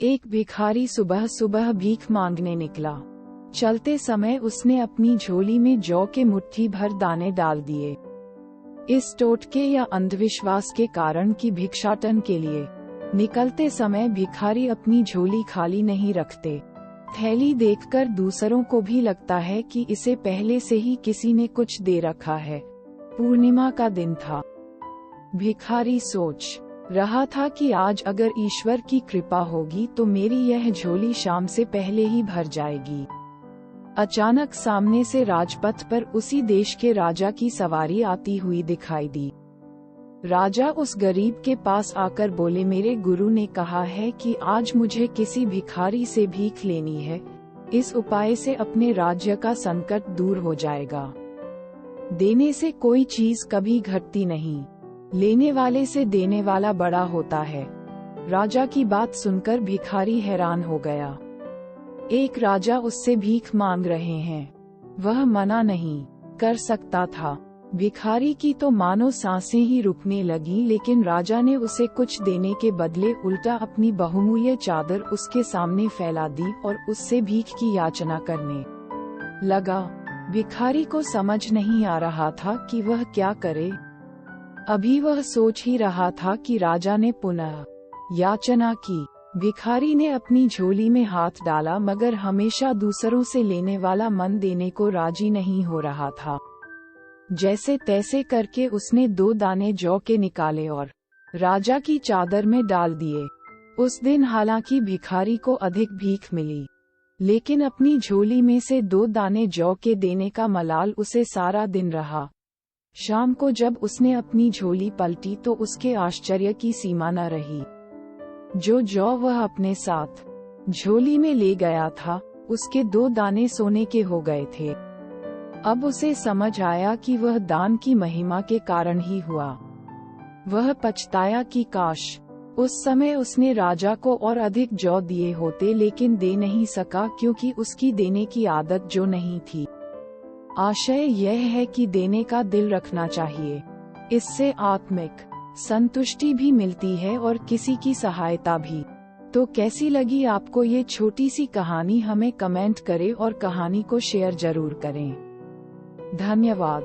एक भिखारी सुबह सुबह भीख मांगने निकला। चलते समय उसने अपनी झोली में जौ के मुट्ठी भर दाने डाल दिए। इस टोटके या अंधविश्वास के कारण कि भिक्षाटन के लिए निकलते समय भिखारी अपनी झोली खाली नहीं रखते। थैली देखकर दूसरों को भी लगता है कि इसे पहले से ही किसी ने कुछ दे रखा है। पूर्णिमा का दिन था। भिखारी सोच रहा था कि आज अगर ईश्वर की कृपा होगी तो मेरी यह झोली शाम से पहले ही भर जाएगी। अचानक सामने से राजपथ पर उसी देश के राजा की सवारी आती हुई दिखाई दी। राजा उस गरीब के पास आकर बोले, मेरे गुरु ने कहा है कि आज मुझे किसी भिखारी से भीख लेनी है। इस उपाय से अपने राज्य का संकट दूर हो जाएगा। देने से कोई चीज कभी घटती नहीं, लेने वाले से देने वाला बड़ा होता है। राजा की बात सुनकर भिखारी हैरान हो गया। एक राजा उससे भीख मांग रहे हैं, वह मना नहीं कर सकता था। भिखारी की तो मानो सांसें ही रुकने लगी, लेकिन राजा ने उसे कुछ देने के बदले उल्टा अपनी बहुमूल्य चादर उसके सामने फैला दी और उससे भीख की याचना करने लगा। भिखारी को समझ नहीं आ रहा था कि वह क्या करे। अभी वह सोच ही रहा था कि राजा ने पुनः याचना की। भिखारी ने अपनी झोली में हाथ डाला, मगर हमेशा दूसरों से लेने वाला मन देने को राजी नहीं हो रहा था। जैसे तैसे करके उसने 2 दाने जौ के निकाले और राजा की चादर में डाल दिए। उस दिन हालांकि भिखारी को अधिक भीख मिली, लेकिन अपनी झोली में से 2 दाने जौ के देने का मलाल उसे सारा दिन रहा। शाम को जब उसने अपनी झोली पलटी तो उसके आश्चर्य की सीमा न रही। जो जौ वह अपने साथ झोली में ले गया था, उसके 2 दाने सोने के हो गए थे। अब उसे समझ आया कि वह दान की महिमा के कारण ही हुआ। वह पछताया कि काश उस समय उसने राजा को और अधिक जौ दिए होते, लेकिन दे नहीं सका क्योंकि उसकी देने की आदत जो नहीं थी। आशय यह है कि देने का दिल रखना चाहिए। इससे आत्मिक संतुष्टि भी मिलती है और किसी की सहायता भी। तो कैसी लगी आपको ये छोटी सी कहानी? हमें कमेंट करें और कहानी को शेयर जरूर करें। धन्यवाद।